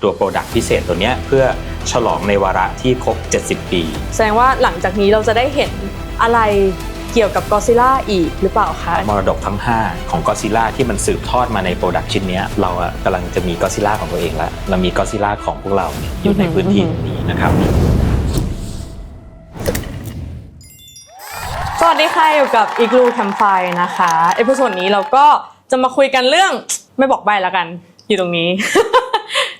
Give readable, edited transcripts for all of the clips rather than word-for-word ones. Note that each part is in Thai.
ตัว Product พิเศษตัวเนี้ยเพื่อฉลองในวาระที่ครบ70 ปีแสดงว่าหลังจากนี้เราจะได้เห็นอะไรเกี่ยวกับ Godzilla อีกหรือเปล่าคะมรดกทั้ง5ของ Godzilla ที่มันสืบทอดมาใน Product ชิ้นนี้เรากำลังจะมี Godzilla ของตัวเองแล้วเรามี Godzilla ของพวกเราอยู่ในพื้นที่นี้นะครับสวัสดีค่ะอยู่กับ Igloo Campfire นะคะเอพิโซดนี้เราก็จะมาคุยกันเรื่องไม่บอกใบแล้วกันอยู่ตรงนี้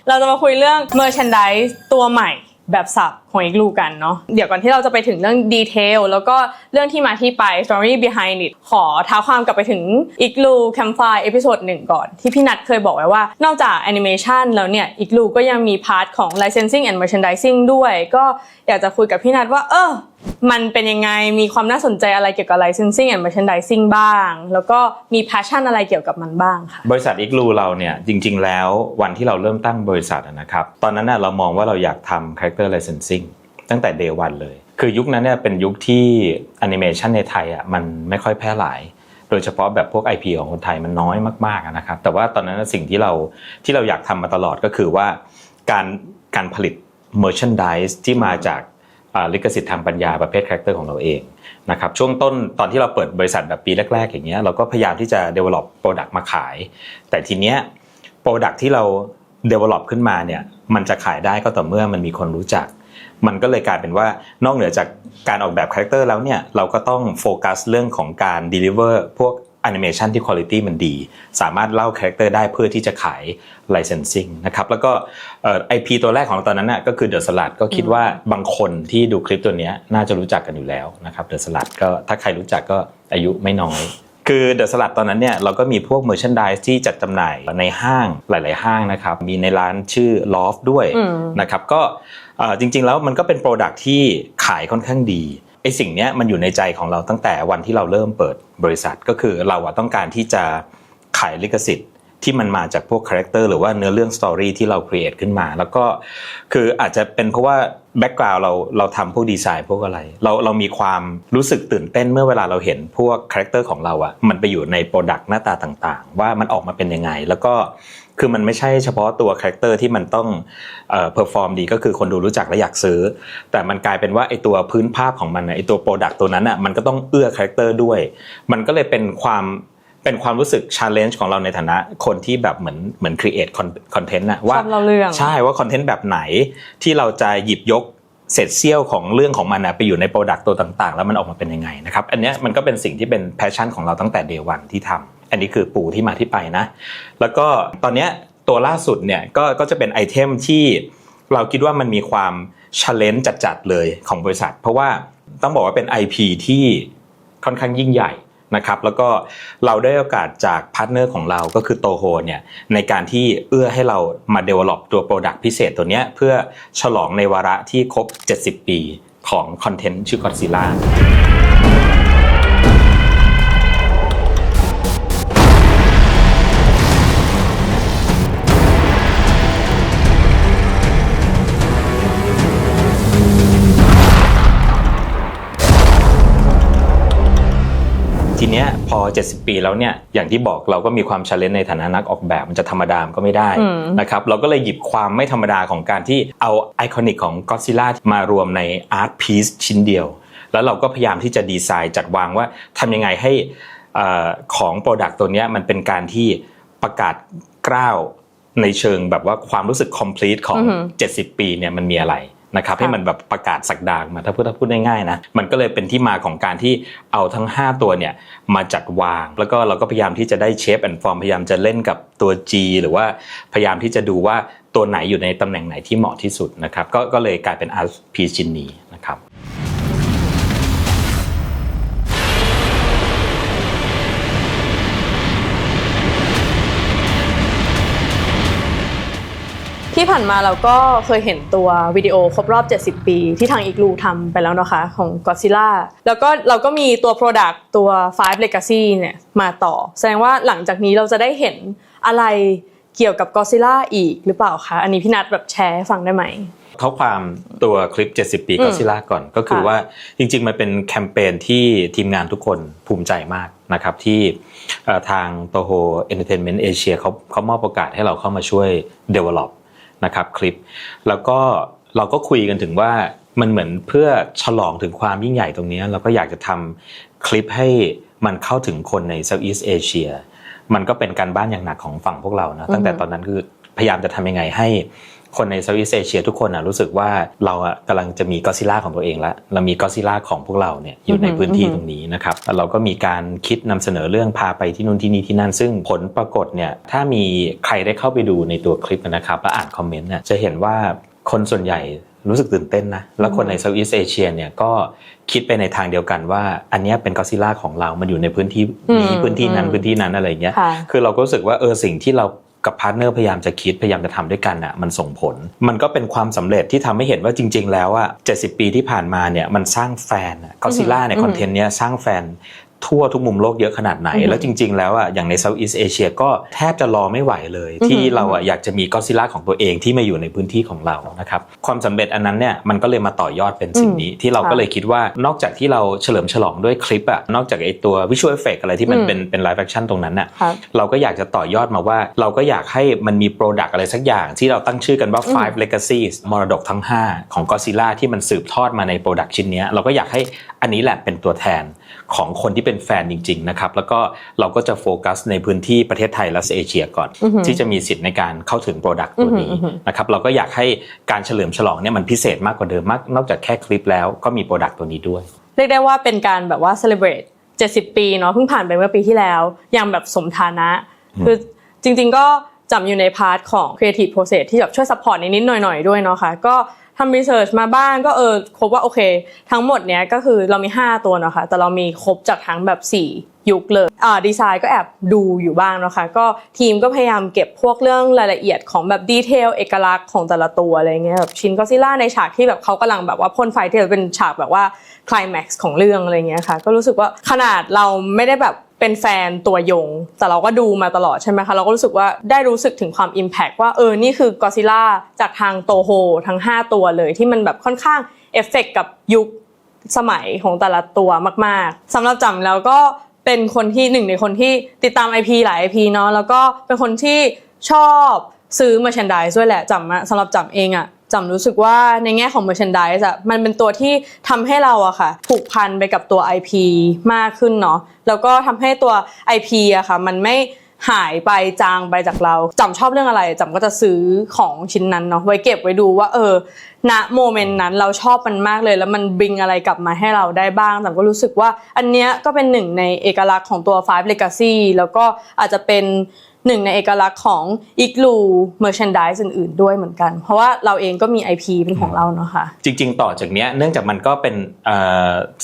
เราจะมาคุยเรื่อง Merchandise ตัวใหม่แบบสับของ Igloo กันเนาะเดี๋ยวก่อนที่เราจะไปถึงเรื่องดีเทลแล้วก็เรื่องที่มาที่ไป Story behind it ขอท้าความกลับไปถึง Igloo Campfire เอพิโซด1ก่อนที่พี่นัทเคยบอกไว้ว่านอกจากแอนิเมชันแล้วเนี่ย Igloo ก็ยังมีพาร์ทของ licensing and merchandising ด้วยก็อยากจะคุยกับพี่นัทว่ามันเป็นยังไงมีความน่าสนใจอะไรเกี่ยวกับ licensing and merchandising บ้างแล้วก็มี passion อะไรเกี่ยวกับมันบ้างค่ะบริษัท Igloo เราเนี่ยจริงๆแล้ววันที่เราเริ่มตั้งบริษัทนะครับตอนนั้นเรามองว่าเราอยากทำ character licensing ตั้งแต่ day 1เลยคือยุคนั้นเนี่ยเป็นยุคที่ animation ในไทยมันไม่ค่อยแพร่หลายโดยเฉพาะแบบพวก IP ของคนไทยมันน้อยมากๆนะครับแต่ว่าตอนนั้นสิ่งที่เราอยากทำมาตลอดก็คือว่าการผลิต merchandise ที่มาจากลิขสิทธิ์ทางปัญญาประเภทคาแรคเตอร์ของเราเองนะครับช่วงต้นตอนที่เราเปิดบริษัทแบบปีแรกๆอย่างเงี้ยเราก็พยายามที่จะ develop product มาขายแต่ทีเนี้ย product ที่เรา develop ขึ้นมาเนี่ยมันจะขายได้ก็ต่อเมื่อมันมีคนรู้จักมันก็เลยกลายเป็นว่านอกเหนือจากการออกแบบคาแรคเตอร์แล้วเนี่ยเราก็ต้องโฟกัสเรื่องของการ deliver พวกแอนิเมชันที่คุณภาพมันดีสามารถเล่าคาแรคเตอร์ได้เพื่อที่จะขาย licensing นะครับแล้วก็IP ตัวแรกของเราตอนนั้นน่ะก็คือ The Slug ก็คิดว่าบางคนที่ดูคลิปตัวนี้น่าจะรู้จักกันอยู่แล้วนะครับ The Slug ก็ถ้าใครรู้จักก็อายุไม่น้อยคือ The Slug ตอนนั้นเนี่ยเราก็มีพวก merchandise ที่จัดจำหน่ายในห้างหลายๆห้างนะครับมีในร้านชื่อ Loft ด้วยนะครับก็จริงๆแล้วมันก็เป็น product ที่ขายค่อนข้างดีไอ้สิ่งนี้มันอยู่ในใจของเราตั้งแต่วันที่เราเริ่มเปิดบริษัทก็คือเราต้องการที่จะขายลิขสิทธิ์ที่มันมาจากพวกคาแรคเตอร์หรือว่าเนื้อเรื่องสตอรี่ที่เราครีเอทขึ้นมาแล้วก็คืออาจจะเป็นเพราะว่าแบ็คกราวด์เราทำพวกดีไซน์พวกอะไรเรามีความรู้สึกตื่นเต้นเมื่อเวลาเราเห็นพวกคาแรคเตอร์ของเรามันไปอยู่ในโปรดักต์หน้าตาต่างๆว่ามันออกมาเป็นยังไงแล้วก็คือมันไม่ใช่เฉพาะตัวคาแรคเตอร์ที่มันต้องเพอร์ฟอร์มดีก็คือคนดูรู้จักและอยากซื้อแต่มันกลายเป็นว่าไอ้ตัวพื้นภาพของมันไอ้ตัวโปรดักต์ตัวนั้นมันก็ต้องเอื้อคาแรคเตอร์ด้วยมันก็เลยเป็นความรู้สึก challenge ของเราในฐานะคนที่แบบเหมือน create content ว่าใช่ว่า content แบบไหนที่เราจะหยิบยกเศษเสี้ยวของเรื่องของมันไปอยู่ใน product ตัวต่างๆแล้วมันออกมาเป็นยังไงนะครับอันนี้มันก็เป็นสิ่งที่เป็น passion ของเราตั้งแต่ day 1ที่ทำอันนี้คือปูที่มาที่ไปนะแล้วก็ตอนนี้ตัวล่าสุดเนี่ยก็จะเป็นไอเทมที่เราคิดว่ามันมีความ challenge จัดๆเลยของบริษัทเพราะว่าต้องบอกว่าเป็น IP ที่ค่อนข้างยิ่งใหญ่นะครับแล้วก็เราได้โอกาสจากพาร์ทเนอร์ของเราก็คือโตโฮเนี่ยในการที่เอื้อให้เรามา develop ตัว product พิเศษตัวเนี้ยเพื่อฉลองในวาระที่ครบ70 ปีของคอนเทนต์ชื่อ Godzillaทีเนี้ยพอ70 ปีแล้วเนี่ยอย่างที่บอกเราก็มีความ challenge ในฐานะนักออกแบบมันจะธรรมดาก็ไม่ได้นะครับเราก็เลยหยิบความไม่ธรรมดาของการที่เอาไอคอนิกของ Godzilla มารวมใน Art Piece ชิ้นเดียวแล้วเราก็พยายามที่จะดีไซน์จัดวางว่าทำยังไงให้ของ Product ตัวเนี้ยมันเป็นการที่ประกาศกล้าวในเชิงแบบว่าความรู้สึก complete ของ70 ปีเนี่ยมันมีอะไรนะครับให้มันแบบประกาศศักดามาถ้าพูดง่ายๆนะมันก็เลยเป็นที่มาของการที่เอาทั้ง5ตัวเนี่ยมาจัดวางแล้วก็เราก็พยายามที่จะได้เชฟแอนด์ฟอร์มพยายามจะเล่นกับตัว G หรือว่าพยายามที่จะดูว่าตัวไหนอยู่ในตำแหน่งไหนที่เหมาะที่สุดนะครับก็เลยกลายเป็น Art Piece ชิ้นนี้นะครับที่ผ่านมาเราก็เคยเห็นตัววิดีโอครบรอบ70 ปีที่ทาง Igloo ทำไปแล้วนะคะของ Godzilla แล้วก็เราก็มีตัว Product ตัว Five Legacy เนี่ยมาต่อแสดงว่าหลังจากนี้เราจะได้เห็นอะไรเกี่ยวกับ Godzilla อีกหรือเปล่าคะอันนี้พี่นัทแบบแชร์ให้ฟังได้ไหมเขาความตัวคลิป70 ปี Godzilla ก่อนก็คือว่าจริงๆมันเป็นแคมเปญที่ทีมงานทุกคนภูมิใจมากนะครับที่ทางโตโฮ Entertainment Asia เขามอบโอกาสให้เราเข้ามาช่วย develop นะครับคลิปแล้วก็เราก็คุยกันถึงว่ามันเหมือนเพื่อฉลองถึงความยิ่งใหญ่ตรงนี้เราก็อยากจะทำคลิปให้มันเข้าถึงคนใน Southeast Asia มันก็เป็นการบ้านอย่างหนักของฝั่งพวกเรานะตั้งแต่ตอนนั้นคือพยายามจะทำยังไงให้คนใน Southeast Asia ทุกคนรู้สึกว่าเรากำลังจะมีก็อดซิลล่าของตัวเองแล้วเรามีก็อดซิลล่าของพวกเราเนี่ยอยู่ในพื้นที่ตรงนี้นะครับแล้วเราก็มีการคิดนำเสนอเรื่องพาไปที่นู่นที่นี่ที่นั่นซึ่งผลปรากฏเนี่ยถ้ามีใครได้เข้าไปดูในตัวคลิปนะครับและอ่านคอมเมนต์เนี่ยจะเห็นว่าคนส่วนใหญ่รู้สึกตื่นเต้นนะแล้วคนใน Southeast Asia เนี่ยก็คิดไปในทางเดียวกันว่าอันนี้เป็นก็อดซิลล่าของเรามันอยู่ในพื้นที่นี้พื้นที่นั้นอะไรอย่างเงี้ยคือเราก็รู้สึกว่าสิ่งที่เรากับพาร์ทเนอร์พยายามจะคิดพยายามจะทำด้วยกันมันส่งผลมันก็เป็นความสำเร็จที่ทำให้เห็นว่าจริงๆแล้ว70 ปีที่ผ่านมาเนี่ยมันสร้างแฟนก็อดซิลล่าในคอนเทนต์เนี้ยสร้างแฟนทั่วทุกมุมโลกเยอะขนาดไหนแล้วจริงๆแล้วอย่างใน Southeast Asia ก็แทบจะรอไม่ไหวเลยที่เราอยากจะมีก็อดซิลล่าของตัวเองที่มาอยู่ในพื้นที่ของเรานะครับความสำเร็จอันนั้นเนี่ยมันก็เลยมาต่อยอดเป็นสิ่งนี้ที่เราก็เลยคิดว่านอกจากที่เราเฉลิมฉลองด้วยคลิปนอกจากไอ้ตัว Visual Effect อะไรที่มันเป็น Live Action ตรงนั้นเราก็อยากจะต่อยอดมาว่าเราก็อยากให้มันมี Product อะไรสักอย่างที่เราตั้งชื่อกันว่า Five Legacies มรดกทั้ง5ของก็อดซิลล่าที่มันสืบทอดมาใน Product ชิ้นนี้เราก็อยากให้อันนี้แหละเป็นตัวแทนของคนที่เป็นแฟนจริงๆนะครับแล้วก็เราก็จะโฟกัสในพื้นที่ประเทศไทยและเอเชียก่อนที่จะมีสิทธิ์ในการเข้าถึงโปรดักต์ตัวนี้นะครับเราก็อยากให้การเฉลิมฉลองเนี่ยมันพิเศษมากกว่าเดิมมากนอกจากแค่คลิปแล้วก็มีโปรดักต์ตัวนี้ด้วยเรียกได้ว่าเป็นการแบบว่า celebrate 70 ปีเนาะเพิ่งผ่านไปเมื่อปีที่แล้วอย่างแบบสมฐานะคือจริงๆก็จำอยู่ในพาร์ทของ creative process ที่แบบช่วย support นิดๆหน่อยๆด้วยเนาะค่ะก็ทำรีเสิร์ชมาบ้างก็ครบว่าโอเคทั้งหมดเนี้ยก็คือเรามี5ตัวเนาะค่ะแต่เรามีครบจากทั้งแบบ4ยุคเลยดีไซน์ก็แอบดูอยู่บ้างเนาะค่ะก็ทีมก็พยายามเก็บพวกเรื่องรายละเอียดของแบบดีเทลเอกลักษณ์ของแต่ละตัวอะไรเงี้ยแบบชินก็อดซิลล่าในฉากที่แบบเขากำลังแบบว่าพ่นไฟที่เป็นฉากแบบว่าไคลแม็กซ์ของเรื่องอะไรเงี้ยค่ะก็รู้สึกว่าขนาดเราไม่ได้แบบเป็นแฟนตัวยงแต่เราก็ดูมาตลอดใช่ไหมคะเราก็รู้สึกว่าได้รู้สึกถึงความ impact ว่านี่คือก็อดซิลล่าจากทางโตโฮทั้ง5ตัวเลยที่มันแบบค่อนข้างเอฟเฟกต์กับยุคสมัยของแต่ละตัวมากๆสำหรับจำแล้วก็เป็นคนที่หนึ่งในคนที่ติดตาม IP หลาย IP เนาะแล้วก็เป็นคนที่ชอบซื้อ merchandise ด้วยแหละจำสำหรับจำเองจำรู้สึกว่าในแง่ของ merchandise มันเป็นตัวที่ทำให้เราค่ะผูกพันไปกับตัว IP มากขึ้นเนาะแล้วก็ทำให้ตัว IP ค่ะมันไม่หายไปจางไปจากเราจำชอบเรื่องอะไรจำก็จะซื้อของชิ้นนั้นเนาะไว้เก็บไว้ดูว่าณโมเมนต์นั้นเราชอบมันมากเลยแล้วมันบริงอะไรกลับมาให้เราได้บ้างจำก็รู้สึกว่าอันเนี้ยก็เป็นหนึ่งในเอกลักษณ์ของตัว Five Legacy แล้วก็อาจจะเป็นหนึ่งในเอกลักษณ์ของ Igloo merchandise อื่นๆด้วยเหมือนกันเพราะว่าเราเองก็มี IP เป็นของเราเนาะค่ะจริงๆต่อจากเนี้ยเนื่องจากมันก็เป็น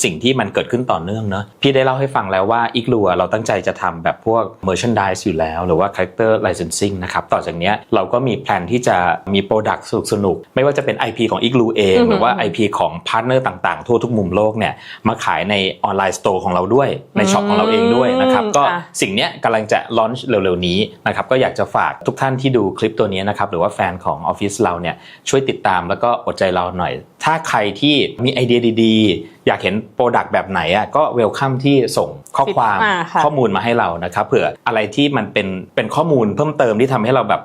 สิ่งที่มันเกิดขึ้นต่อเนื่องเนาะพี่ได้เล่าให้ฟังแล้วว่า Igloo เราตั้งใจจะทำแบบพวก merchandise อยู่แล้วหรือว่า character licensing นะครับต่อจากเนี้ยเราก็มีแพลนที่จะมี product สนุกๆไม่ว่าจะเป็น IP ของ Igloo เองหรือว่า IP ของพาร์ทเนอร์ต่างๆทั่วทุกมุมโลกเนี่ยมาขายในออนไลน์สโตร์ของเราด้วยในช็อปของเราเองด้วยนะครับก็สิ่งเนี้ยกำลังจะ launch เร็วๆนี้นะครับก็อยากจะฝากทุกท่านที่ดูคลิปตัวนี้นะครับหรือว่าแฟนของออฟฟิศเราเนี่ยช่วยติดตามแล้วก็อดใจเราหน่อยถ้าใครที่มีไอเดียดีๆอยากเห็นโปรดักต์แบบไหนก็เวลคัมที่ส่งข้อความข้อมูลมาให้เรานะครับเผื่ออะไรที่มันเป็นข้อมูลเพิ่มเติมที่ทำให้เราแบบ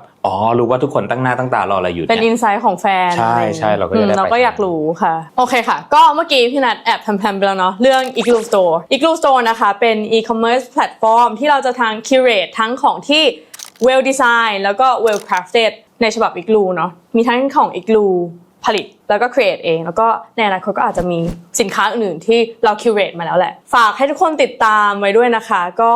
รู้ว่าทุกคนตั้งหน้าตั้งตารออะไรอยู่เป็นอินไซต์ของแฟนใช่เราก็จะได้เราก็อยากรู้ค่ะโอเคค่ะก็เมื่อกี้พี่นัทแอบแพมๆไปแล้วเนาะเรื่อง Igloo Store นะคะเป็น e-commerce platform ที่เราจะทาง curate ทั้งของที่well design แล้วก็ well crafted ในฉบับ Igloo เนาะมีทั้งของ Igloo ผลิตแล้วก็ create เองแล้วก็ในอนาคตก็อาจจะมีสินค้าอื่นๆที่เรา curate มาแล้วแหละฝากให้ทุกคนติดตามไว้ด้วยนะคะก็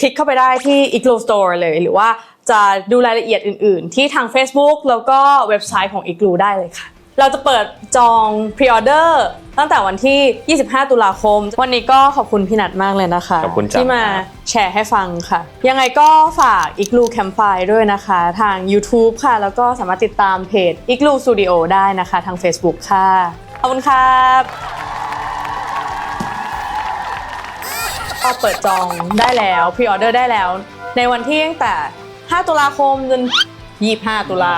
คลิกเข้าไปได้ที่ Igloo Store เลยหรือว่าจะดูรายละเอียดอื่นๆที่ทาง Facebook แล้วก็เว็บไซต์ของ Igloo ได้เลยค่ะเราจะเปิดจอง pre-order ตั้งแต่วันที่25ตุลาคมวันนี้ก็ขอบคุณพี่นัทมากเลยนะคะที่มาแชร์ให้ฟังค่ะยังไงก็ฝาก Igloo Campfire ด้วยนะคะทาง YouTube ค่ะแล้วก็สามารถติดตามเพจ Igloo Studio ได้นะคะทาง Facebook ค่ะขอบคุณครับก็เปิดจองได้แล้ว pre-order ได้แล้วในวันที่ตั้งแต่5ตุลาคมจน25ตุลา